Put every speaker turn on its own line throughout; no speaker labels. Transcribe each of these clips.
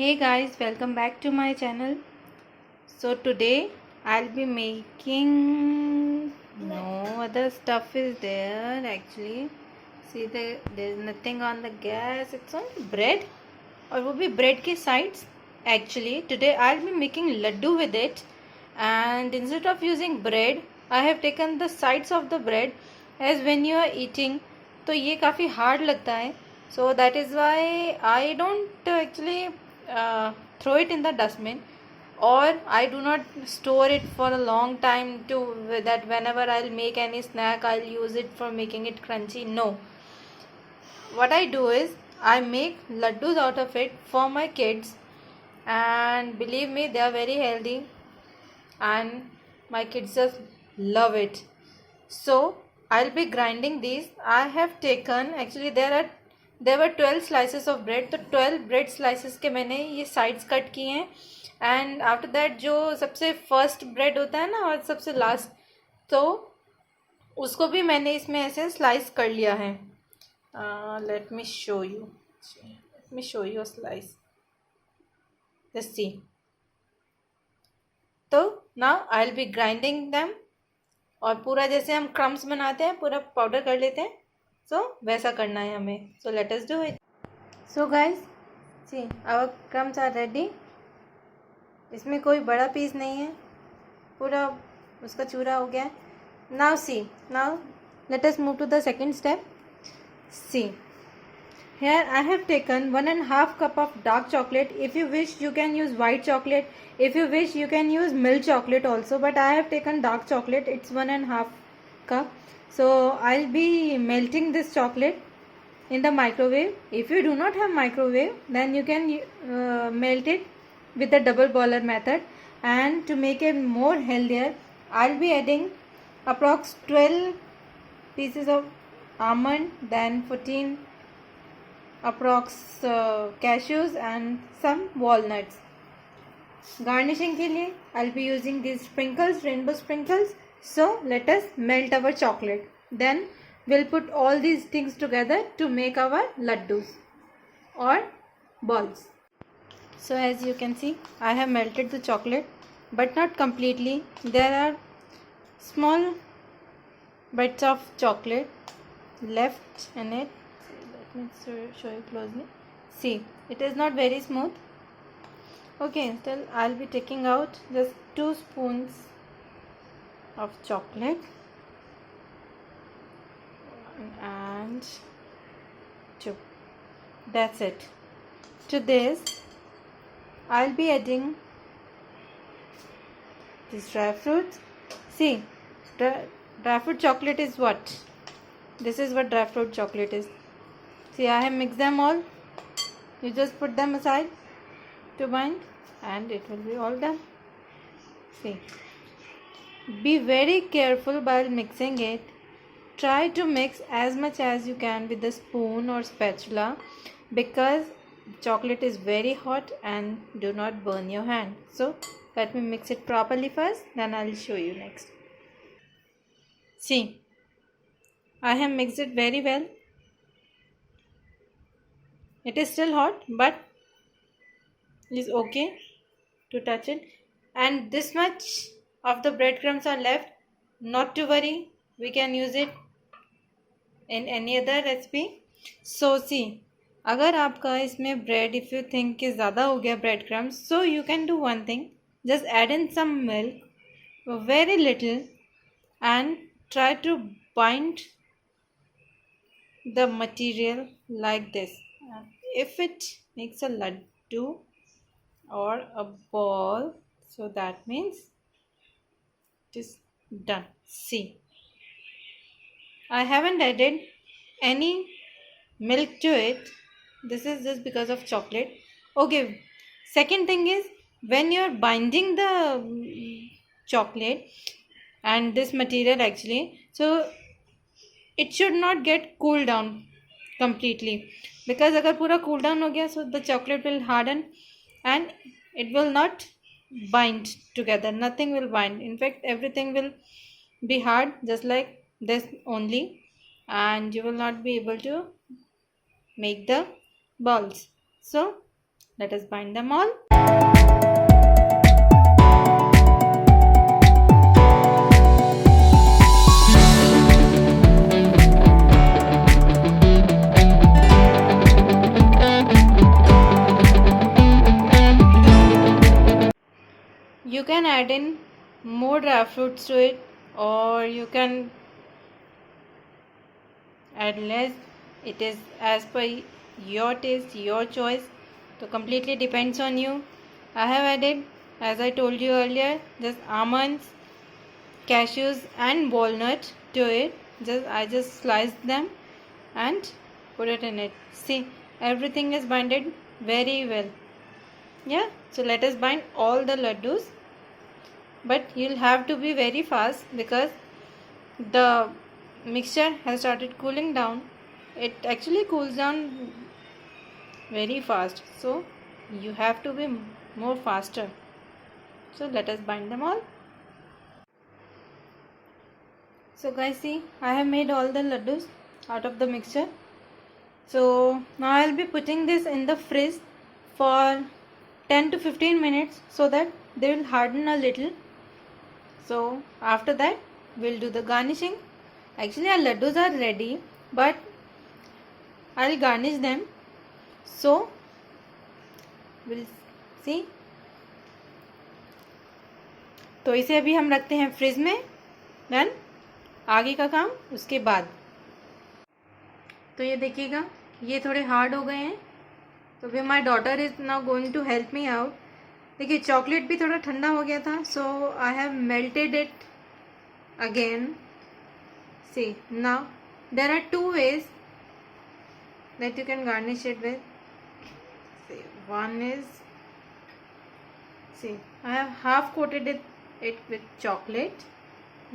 Hey guys, welcome back to my channel. So today I'll be making no other stuff is there actually. See there's nothing on the gas. It's only bread और वो भी bread के sides. Actually today I'll be making laddu with it, and instead of using bread I have taken the sides of the bread, as when you are eating तो ये काफ़ी hard लगता है. So that is why I don't actually throw it in the dustbin, or I do not store it for a long time to that whenever I'll make any snack I'll use it for making it crunchy. No, what I do is I make laddus out of it for my kids, and believe me, they are very healthy and my kids just love it. So I'll be grinding these. I have taken, actually there were 12 slices of bread, तो 12 bread slices के मैंने ये sides cut किए हैं. And after that जो सबसे first bread होता है ना और सबसे लास्ट, तो उसको भी मैंने इसमें ऐसे स्लाइस कर लिया है. Let me show you a slice. Just see. तो now I will be grinding them, और पूरा जैसे हम क्रम्स बनाते हैं पूरा पाउडर कर लेते हैं, सो वैसा करना है हमें. So let us do it. So guys, see our crumbs are ready. इसमें कोई बड़ा पीस नहीं है, पूरा उसका चूरा हो गया. Now see, now let us move to the second step. See, here I have taken 1.5 cup of dark chocolate. If you wish you can use white chocolate, if you wish you can use milk chocolate also, but I have taken dark chocolate. It's 1.5 cup. So I'll be melting this chocolate in the microwave. If you do not have microwave, then you can melt it with the double boiler method. And to make it more healthier, I'll be adding approx 12 pieces of almond, then 14 approx cashews and some walnuts. Garnishing के लिए I'll be using these sprinkles, rainbow sprinkles. So let us melt our chocolate. Then we'll put all these things together to make our laddus or balls. So as you can see, I have melted the chocolate, but not completely. There are small bits of chocolate left in it. Let me show you closely. See, it is not very smooth. Okay, still I'll be taking out just 2 spoons of chocolate and 2. That's it. To this I'll be adding these dry fruits. See, dry fruit chocolate is what? This is what dry fruit chocolate is. See, I have mixed them all. You just put them aside to bind and it will be all done. See, be very careful while mixing it. Try to mix as much as you can with the spoon or spatula, because chocolate is very hot and do not burn your hand. So let me mix it properly first, then I'll show you next. See, I have mixed it very well. It is still hot, but it is okay to touch it. And this much of the breadcrumbs are left. Not to worry, we can use it in any other recipe. So see, अगर आपका इसमें bread, if you think कि ज़्यादा हो गया breadcrumbs, so you can do one thing. Just add in some milk, very little, and try to bind the material like this. If it makes a laddu or a ball, so that means it is done. See, I haven't added any milk to it. This is just because of chocolate. Okay, second thing is, when you're binding the chocolate and this material actually, so it should not get cooled down completely, because अगर पूरा cool down हो गया, so the chocolate will harden and it will not bind together. Nothing will bind. In fact, everything will be hard, just like this only, and you will not be able to make the balls. So let us bind them all. You can add in more dry fruits to it, or you can add less. It is as per your taste, your choice, so completely depends on you. I have added, as I told you earlier, just almonds, cashews and walnut to it. I just sliced them and put it in it. See, everything is binded very well. Yeah, so let us bind all the laddus, but you'll have to be very fast because the mixture has started cooling down. It actually cools down very fast, so you have to be more faster. So let us bind them all. So guys, see, I have made all the laddus out of the mixture. So now I'll be putting this in the fridge for 10 to 15 minutes so that they will harden a little. So after that we'll do the garnishing. Actually our laddus are ready, but I'll garnish them. So we'll see. तो इसे अभी हम रखते हैं fridge में, then आगे का काम उसके बाद. तो ये देखिएगा, ये थोड़े हार्ड हो गए हैं. तो फिर my daughter is now going to help me out. देखिए चॉकलेट भी थोड़ा ठंडा हो गया था, so I have melted it again. See now there are two ways that you can garnish it with. See, one is, see, I have half coated it with chocolate.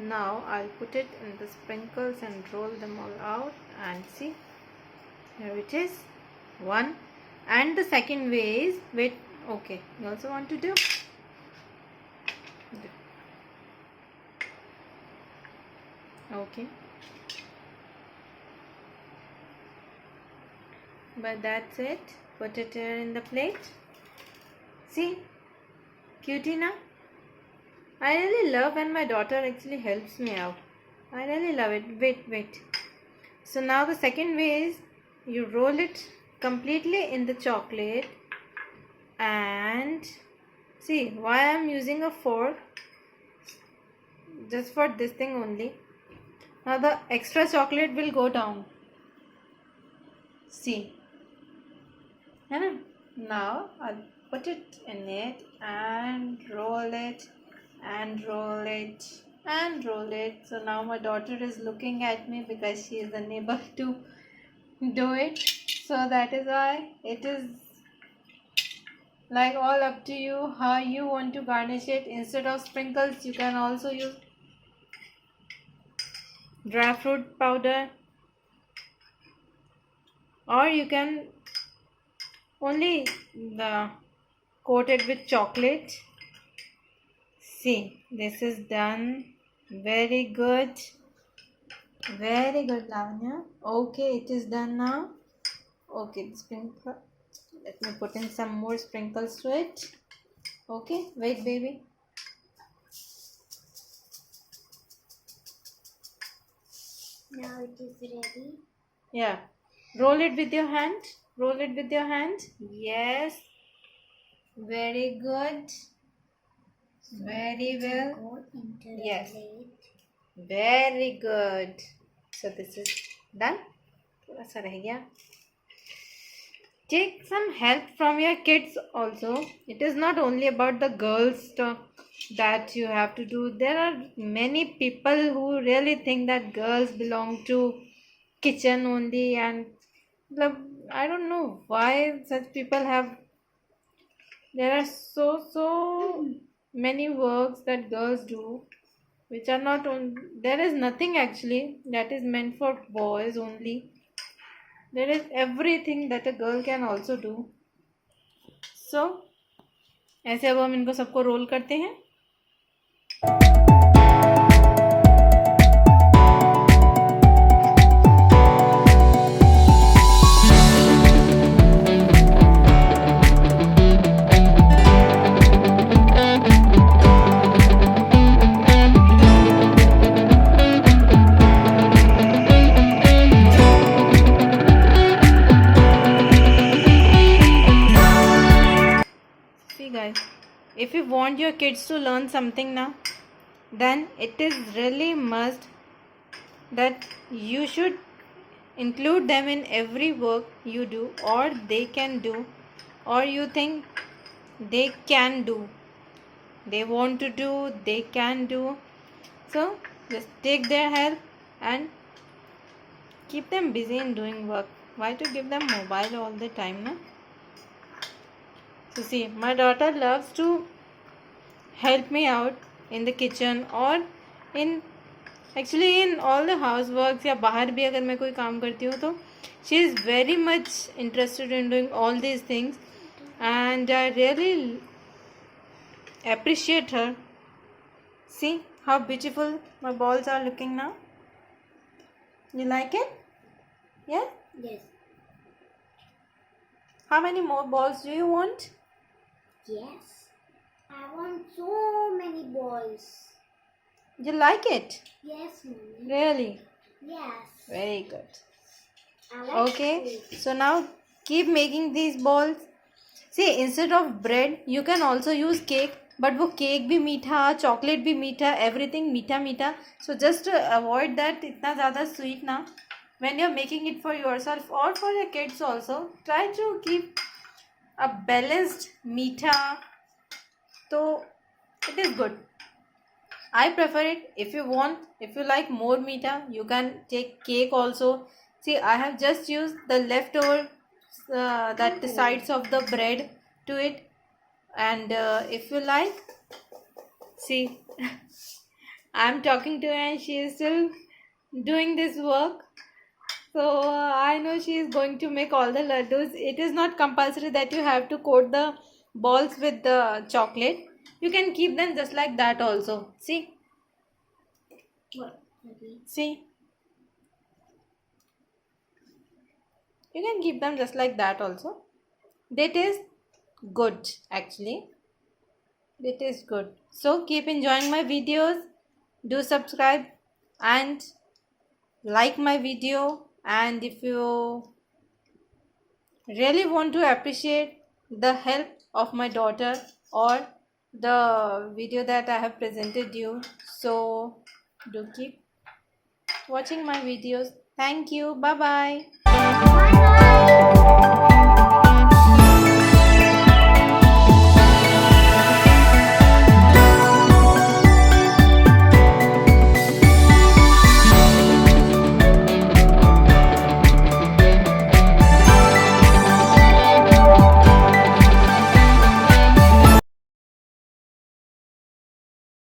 Now I'll put it in the sprinkles and roll them all out, and see, here it is, one. And the second way is with, okay, you also want to do, okay, but that's it. Put it here in the plate. See, cutie na. I really love when my daughter actually helps me out. I really love it. Wait. So now the second way is you roll it completely in the chocolate, and see why I am using a fork, just for this thing only. Now the extra chocolate will go down. See. Now I'll put it in it and roll it and roll it and roll it. So now my daughter is looking at me because she is unable to do it. So that is why it is like all up to you how you want to garnish it. Instead of sprinkles, you can also use dry fruit powder, or you can only coat it with chocolate. See, this is done. Very good, Lavanya. Okay, it is done now. Okay, the sprinkle, let me put in some more sprinkles to it. Okay, wait baby.
Now it is ready.
Yeah, roll it with your hand. Roll it with your hand. Yes. Very good. Very well. Yes. Very good. So this is done. थोड़ा सा रह गया. Take some help from your kids also. It is not only about the girls stuff that you have to do. There are many people who really think that girls belong to kitchen only, and I don't know why such people have. There are so many works that girls do which are not on. There is nothing actually that is meant for boys only. There is everything that a girl can also do. So ऐसे अब हम इनको सबको role करते हैं. want your kids to learn something now, then it is really must that you should include them in every work you do, or they can do, or you think they can do, they want to do, they can do. So just take their help and keep them busy in doing work. Why to give them mobile all the time, no? So see, my daughter loves to help me out in the kitchen or in actually in all the houseworks या बाहर भी अगर मैं कोई काम करती हूँ तो she is very much interested in doing all these things, and I really appreciate her. See how beautiful my balls are looking now. You like it? Yeah?
Yes.
How many more balls do you want?
Yes. I want so many balls.
You like it?
Yes, Mommy.
Really?
Yes.
Very good.
I like
Okay,
food.
so now keep making these balls. See, instead of bread, you can also use cake. But वो cake भी मीठा, chocolate भी मीठा, everything मीठा मीठा. So just to avoid that इतना ज़्यादा sweet ना. When you're making it for yourself or for your kids also, try to keep a balanced मीठा. So it is good. I prefer it. If you want, if you like more meeta, you can take cake also. See, I have just used the leftover that sides of the bread to it, and if you like, see, I'm talking to her and she is still doing this work. So I know she is going to make all the laddus. It is not compulsory that you have to coat the balls with the chocolate. You can keep them just like that also. See.
What? Okay.
See, you can keep them just like that also. They taste good actually. They taste good. So keep enjoying my videos. Do subscribe and like my video. And if you really want to appreciate the help of my daughter or the video that I have presented you, so do keep watching my videos. Thank you. Bye bye.
Bye bye.